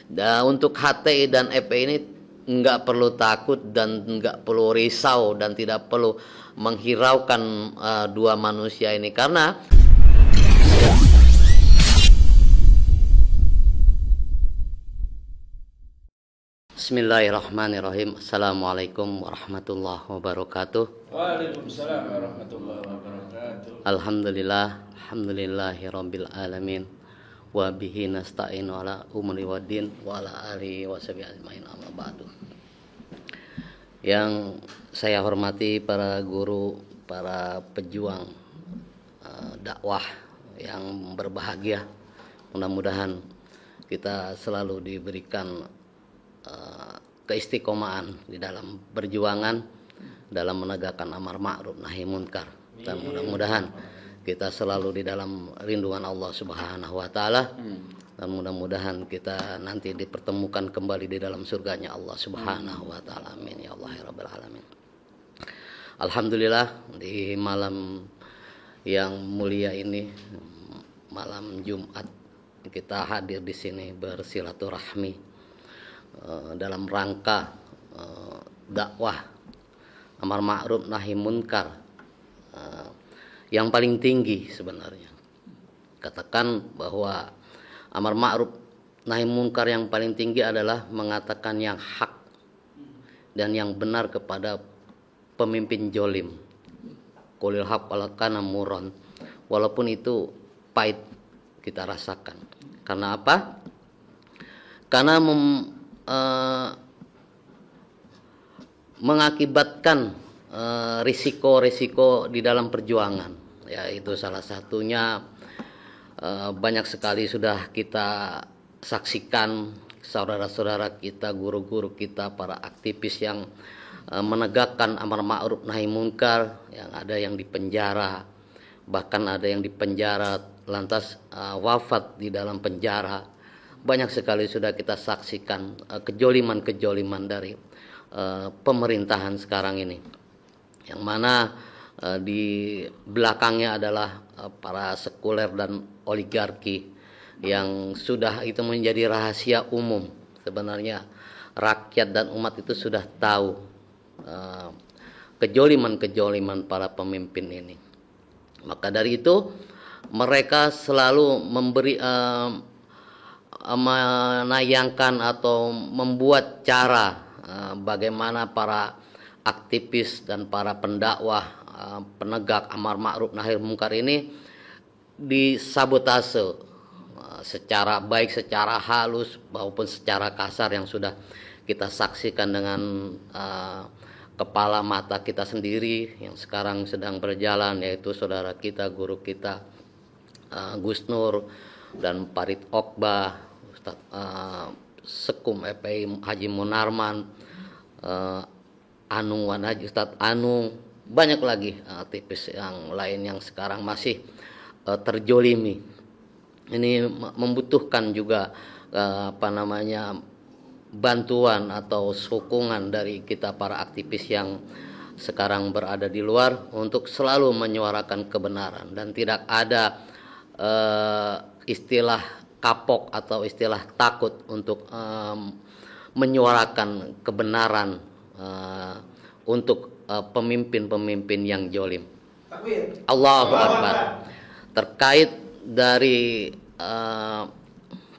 Dan untuk HTI dan FPI ini nggak perlu takut dan nggak perlu risau dan tidak perlu menghiraukan dua manusia ini, karena Bismillahirrahmanirrahim. Assalamualaikum warahmatullahi wabarakatuh. Waalaikumsalam warahmatullahi wabarakatuh. Alhamdulillahirabbil alamin. Wa bihi nasta'inu ala umuri waddin wa ala alihi washabihi ajmain, amma ba'du. Yang saya hormati para guru, para pejuang dakwah yang berbahagia. Mudah-mudahan kita selalu diberikan keistiqomahan di dalam perjuangan dalam menegakkan amar ma'ruf nahi munkar, dan mudah-mudahan kita selalu di dalam rinduan Allah Subhanahu wa taala, dan mudah-mudahan kita nanti dipertemukan kembali di dalam surganya Allah Subhanahu wa taala. Amin ya Allah ya rabbal alamin. Alhamdulillah, di malam yang mulia ini, malam Jumat, kita hadir di sini bersilaturahmi dalam rangka dakwah amar ma'ruf nahi munkar yang paling tinggi sebenarnya. Katakan bahwa amar ma'ruf nahi munkar yang paling tinggi adalah mengatakan yang hak dan yang benar kepada pemimpin jolim. Qulil haq walau kana murran, walaupun itu pahit kita rasakan. Karena apa? Karena mengakibatkan risiko-risiko di dalam perjuangan, yaitu salah satunya banyak sekali sudah kita saksikan saudara-saudara kita, guru-guru kita, para aktivis yang menegakkan amar ma'ruf nahi munkar, yang ada yang dipenjara, bahkan ada yang dipenjara lantas wafat di dalam penjara. Banyak sekali sudah kita saksikan kejoliman-kejoliman dari pemerintahan sekarang ini, yang mana di belakangnya adalah para sekuler dan oligarki yang sudah itu menjadi rahasia umum. Sebenarnya rakyat dan umat itu sudah tahu kejoliman-kejoliman para pemimpin ini. Maka dari itu mereka selalu menayangkan atau membuat cara bagaimana para aktivis dan para pendakwah, penegak amar ma'ruf nahi munkar ini disabotase secara baik, secara halus maupun secara kasar, yang sudah kita saksikan dengan kepala mata kita sendiri yang sekarang sedang berjalan, yaitu saudara kita, guru kita Gus Nur dan Farid Okbah, Ustadz Sekum FPI Haji Munarman, Anung Wanaji, Ustadz Anung, banyak lagi aktivis yang lain yang sekarang masih terjolimi. Ini membutuhkan juga bantuan atau sokongan dari kita para aktivis yang sekarang berada di luar untuk selalu menyuarakan kebenaran, dan tidak ada istilah kapok atau istilah takut untuk menyuarakan kebenaran untuk pemimpin-pemimpin yang jolim. Allahu Akbar. Terkait dari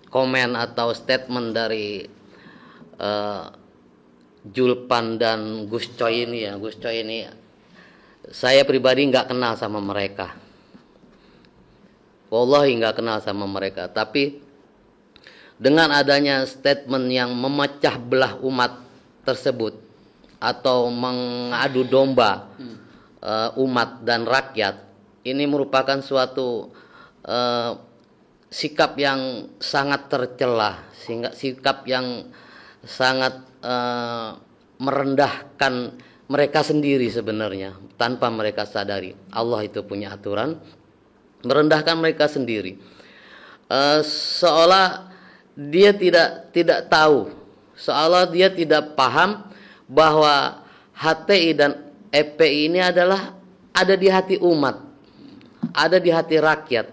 komen atau statement dari Julpan dan Gus Coy ini, saya pribadi nggak kenal sama mereka. Wallahi nggak kenal sama mereka. Tapi dengan adanya statement yang memecah belah umat tersebut atau mengadu domba umat dan rakyat, ini merupakan suatu sikap yang sangat tercela, sikap yang sangat merendahkan mereka sendiri sebenarnya, tanpa mereka sadari. Allah itu punya aturan, merendahkan mereka sendiri, seolah dia tidak tahu, seolah dia tidak paham bahwa HTI dan FPI ini ada di hati umat, ada di hati rakyat.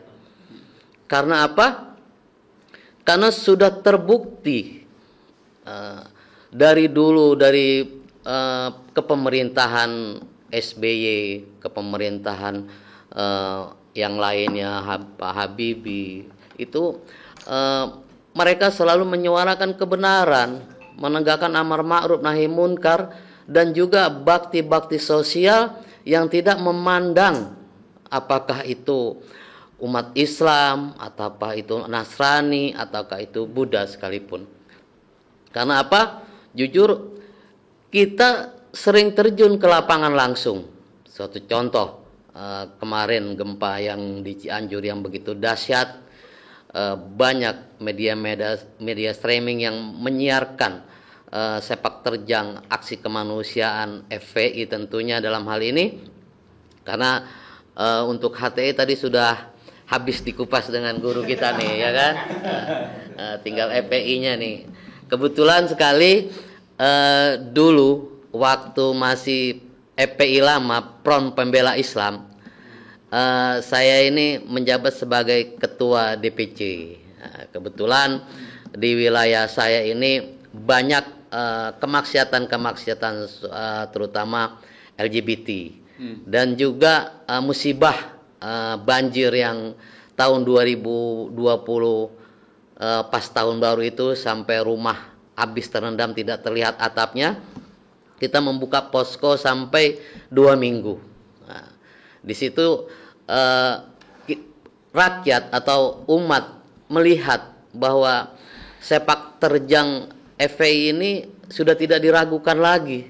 Karena apa? Karena sudah terbukti dari dulu, dari kepemerintahan SBY, kepemerintahan yang lainnya, Pak Habibie, itu mereka selalu menyuarakan kebenaran, menegakkan amar ma'ruf nahi munkar, dan juga bakti-bakti sosial yang tidak memandang apakah itu umat Islam, ataukah itu Nasrani, ataukah itu Buddha sekalipun. Karena apa? Jujur, kita sering terjun ke lapangan langsung. Suatu contoh, kemarin gempa yang di Cianjur yang begitu dahsyat, banyak media streaming yang menyiarkan sepak terjang aksi kemanusiaan FPI tentunya dalam hal ini. Karena untuk HTI tadi sudah habis dikupas dengan guru kita nih, ya kan? Tinggal FPI-nya nih. Kebetulan sekali dulu waktu masih FPI lama, Front Pembela Islam, saya ini menjabat sebagai ketua DPC. Kebetulan di wilayah saya ini banyak kemaksiatan terutama LGBT, dan juga musibah banjir yang tahun 2020 pas tahun baru itu, sampai rumah habis terendam tidak terlihat atapnya. Kita membuka posko sampai 2 minggu. Nah, di situ rakyat atau umat melihat bahwa sepak terjang FPI ini sudah tidak diragukan lagi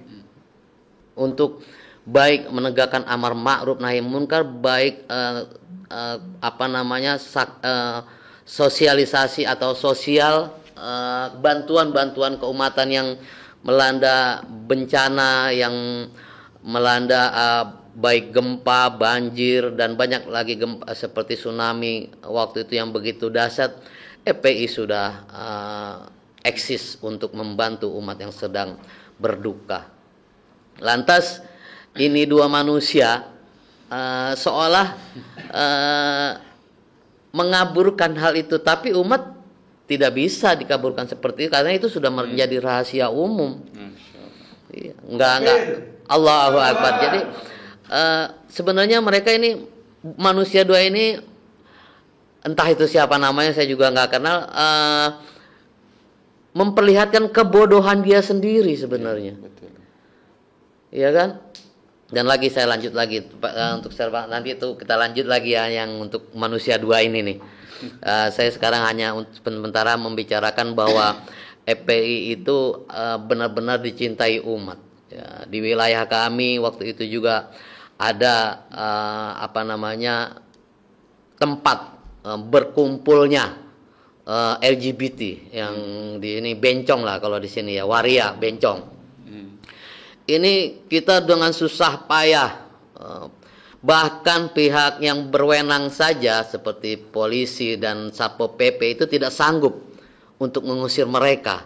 untuk baik menegakkan amar ma'ruf nahi munkar, baik sosialisasi atau sosial, bantuan-bantuan keumatan yang melanda bencana, yang melanda baik gempa, banjir, dan banyak lagi gempa seperti tsunami waktu itu yang begitu dahsyat. FPI sudah eksis untuk membantu umat yang sedang berduka. Lantas ini dua manusia seolah mengaburkan hal itu, tapi umat tidak bisa dikaburkan seperti itu karena itu sudah menjadi rahasia umum. Enggak Allahu Akbar. Jadi sebenarnya mereka ini manusia dua ini, entah itu siapa namanya saya juga nggak kenal, memperlihatkan kebodohan dia sendiri sebenarnya. Iya kan? Dan lagi saya lanjut lagi untuk serba nanti itu kita lanjut lagi ya yang untuk manusia dua ini nih. Saya sekarang hanya sementara membicarakan bahwa FPI itu benar-benar dicintai umat. Ya, di wilayah kami waktu itu juga ada tempat berkumpulnya LGBT yang di ini bencong lah kalau di sini ya, waria bencong. Ini kita dengan susah payah, bahkan pihak yang berwenang saja seperti polisi dan Satpol PP itu tidak sanggup untuk mengusir mereka.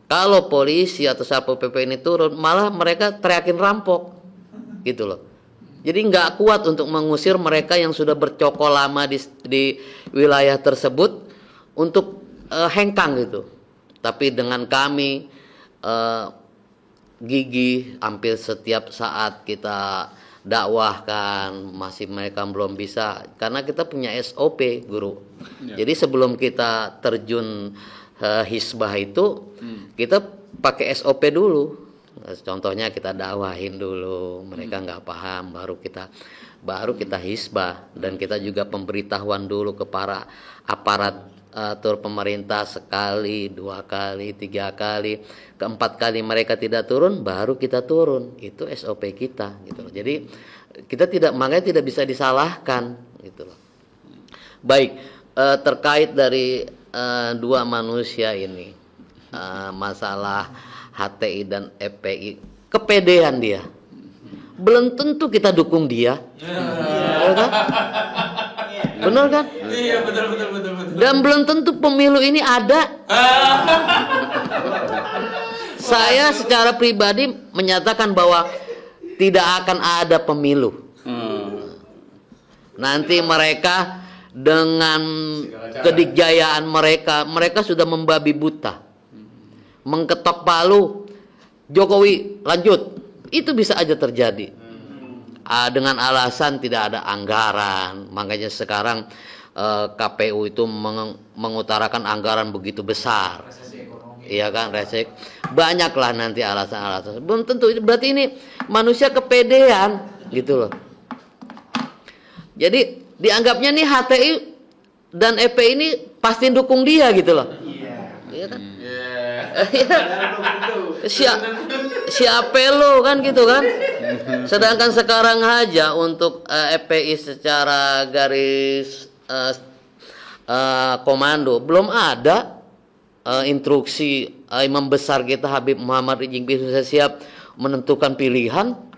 Kalau polisi atau Satpol PP ini turun, malah mereka teriakin rampok, gitu loh. Jadi nggak kuat untuk mengusir mereka yang sudah bercokol lama di wilayah tersebut untuk hengkang gitu. Tapi dengan kami gigih, hampir setiap saat kita dakwahkan, masih mereka belum bisa karena kita punya SOP guru. Jadi sebelum kita terjun hisbah itu kita pakai SOP dulu. Contohnya kita dakwahin dulu, mereka nggak paham, baru kita hisbah, dan kita juga pemberitahuan dulu ke para aparat pemerintah sekali, 2 kali, 3 kali, keempat kali mereka tidak turun, baru kita turun. Itu SOP kita, gitu loh. Jadi kita makanya tidak bisa disalahkan, gitu loh. Baik, terkait dari dua manusia ini, masalah HTI dan FPI, kepedean dia. Belum tentu kita dukung dia, kan? Benar kan? Iya, betul. Dan belum tentu pemilu ini ada. Saya secara pribadi menyatakan bahwa tidak akan ada pemilu. Nanti mereka dengan kedikjayaan mereka sudah membabi buta. mengketok palu, Jokowi lanjut, itu bisa aja terjadi. Dengan alasan tidak ada anggaran, makanya sekarang KPU itu mengutarakan anggaran begitu besar, iya kan, resek, banyaklah nanti alasan-alasan. Belum tentu, berarti ini manusia kepedean gitu loh. Jadi dianggapnya nih HTI dan EPI ini pasti dukung dia gitu loh. Iya kan? Siapa lo kan gitu kan? Sedangkan sekarang aja untuk EPI secara garis komando belum ada instruksi imam besar kita Habib Muhammad Rizik bin Hussein siap menentukan pilihan.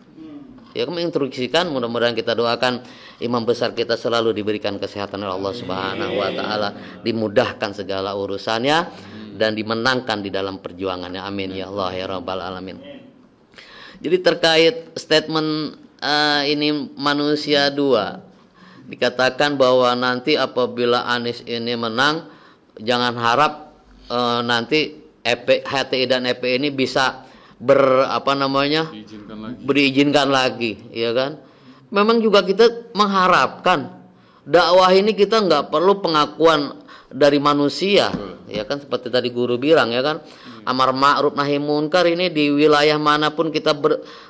Ya, menginstruksikan, mudah-mudahan kita doakan imam besar kita selalu diberikan kesehatan oleh Allah Subhanahu wa taala, dimudahkan segala urusannya dan dimenangkan di dalam perjuangannya. Amin ya Allah ya rabbal alamin. Jadi terkait statement ini manusia dua, dikatakan bahwa nanti apabila Anies ini menang, jangan harap nanti HTI dan EPI ini bisa diizinkan lagi, ya kan? Memang juga kita mengharapkan dakwah ini kita nggak perlu pengakuan dari manusia, ya kan? Seperti tadi guru bilang, ya kan? Amar ma'ruf nahi munkar ini di wilayah manapun kita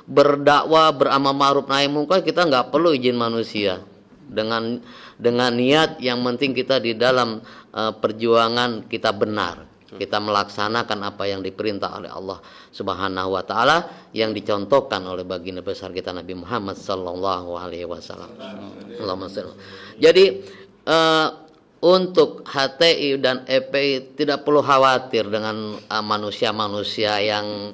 berdakwah, beramar ma'ruf nahi munkar, kita nggak perlu izin manusia. Dengan niat yang penting kita di dalam perjuangan kita benar. Kita melaksanakan apa yang diperintah oleh Allah Subhanahu wa taala yang dicontohkan oleh baginda besar kita Nabi Muhammad sallallahu alaihi wasallam. Jadi untuk HTI dan EPI tidak perlu khawatir dengan manusia-manusia yang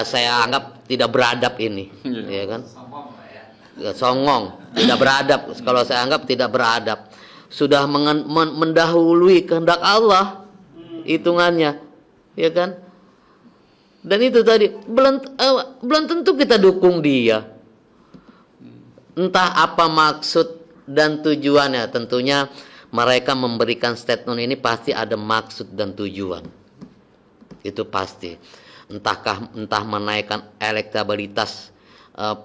saya anggap tidak beradab ini, ya kan? Songong, tidak beradab. Kalau saya anggap tidak beradab, sudah mendahului kehendak Allah hitungannya, ya kan? Dan itu tadi belum tentu kita dukung dia. Entah apa maksud dan tujuannya. Tentunya mereka memberikan statement ini pasti ada maksud dan tujuan. Itu pasti. Entah menaikkan elektabilitas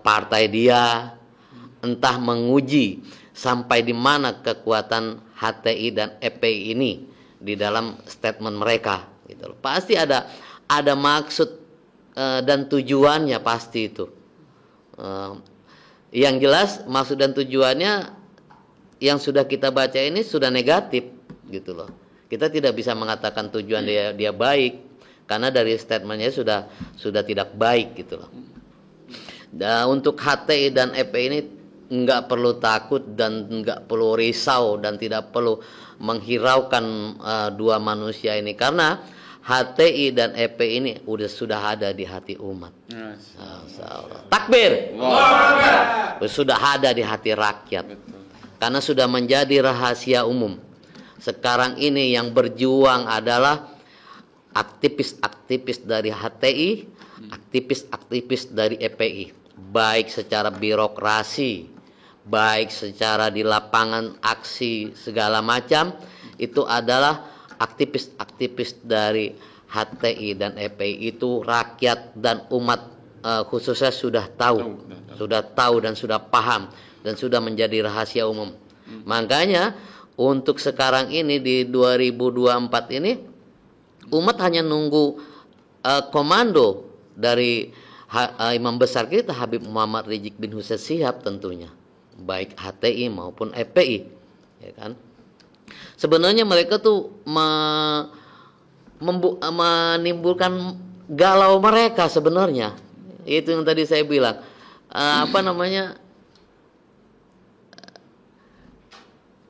partai dia, entah menguji sampai di mana kekuatan HTI dan EPI ini di dalam statement mereka, gitu loh. Pasti ada maksud dan tujuannya, pasti itu. Yang jelas maksud dan tujuannya yang sudah kita baca ini sudah negatif, gitu loh. Kita tidak bisa mengatakan tujuan dia baik karena dari statementnya sudah tidak baik, gitu loh. Dan untuk HTI dan EPI ini nggak perlu takut dan nggak perlu risau dan tidak perlu menghiraukan dua manusia ini, karena HTI dan EPI ini sudah ada di hati umat. Takbir. Sudah ada di hati rakyat. Karena sudah menjadi rahasia umum. Sekarang ini yang berjuang adalah aktivis-aktivis dari HTI, aktivis-aktivis dari EPI, baik secara birokrasi, baik secara di lapangan aksi segala macam, itu adalah aktivis-aktivis dari HTI dan EPI. Itu rakyat dan umat khususnya sudah tahu dan sudah paham dan sudah menjadi rahasia umum. Makanya untuk sekarang ini di 2024 ini umat hanya nunggu komando dari imam besar kita Habib Muhammad Rizik bin Hussein Shihab, tentunya baik HTI maupun EPI, ya kan? Sebenarnya mereka tuh menimbulkan galau mereka sebenarnya. Itu yang tadi saya bilang,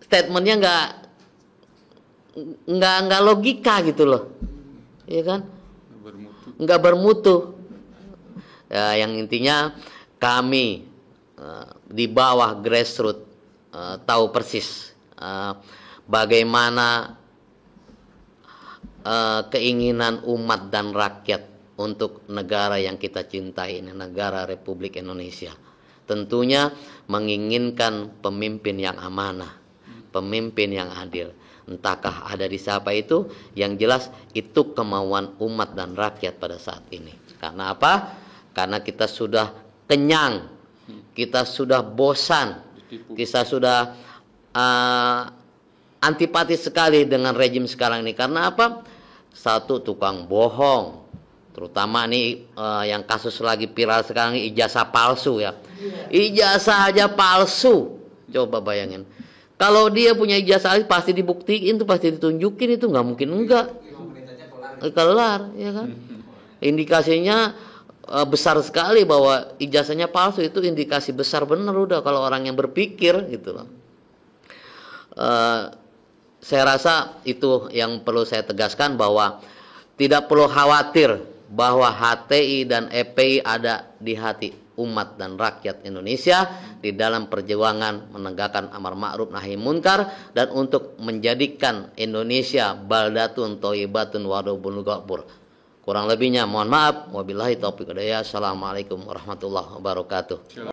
statementnya nggak logika gitu loh, ya kan? Nggak bermutu. Ya, yang intinya kami di bawah grassroots tahu persis bagaimana keinginan umat dan rakyat untuk negara yang kita cintai ini, negara Republik Indonesia. Tentunya menginginkan pemimpin yang amanah, pemimpin yang adil. entahkah ada di siapa itu, yang jelas itu kemauan umat dan rakyat pada saat ini. Karena apa? Karena kita sudah kenyang, kita sudah bosan, kita sudah antipati sekali dengan rejim sekarang ini. Karena apa? Satu, tukang bohong, terutama nih yang kasus lagi viral sekarang ini, ijazah palsu ya. Ijazah aja palsu, coba bayangin. Kalau dia punya ijazah pasti dibuktiin tuh, pasti ditunjukin, itu nggak mungkin enggak. Kelar, ya kan? Indikasinya besar sekali bahwa ijazahnya palsu, itu indikasi besar bener udah kalau orang yang berpikir gitu loh. Saya rasa itu yang perlu saya tegaskan, bahwa tidak perlu khawatir bahwa HTI dan EPI ada di hati umat dan rakyat Indonesia di dalam perjuangan menegakkan amar ma'ruf nahi munkar dan untuk menjadikan Indonesia baldatun thayyibatun wadubun ghafur. Kurang lebihnya mohon maaf. Wabillahi taufiq wal hidayah. Assalamualaikum warahmatullahi wabarakatuh.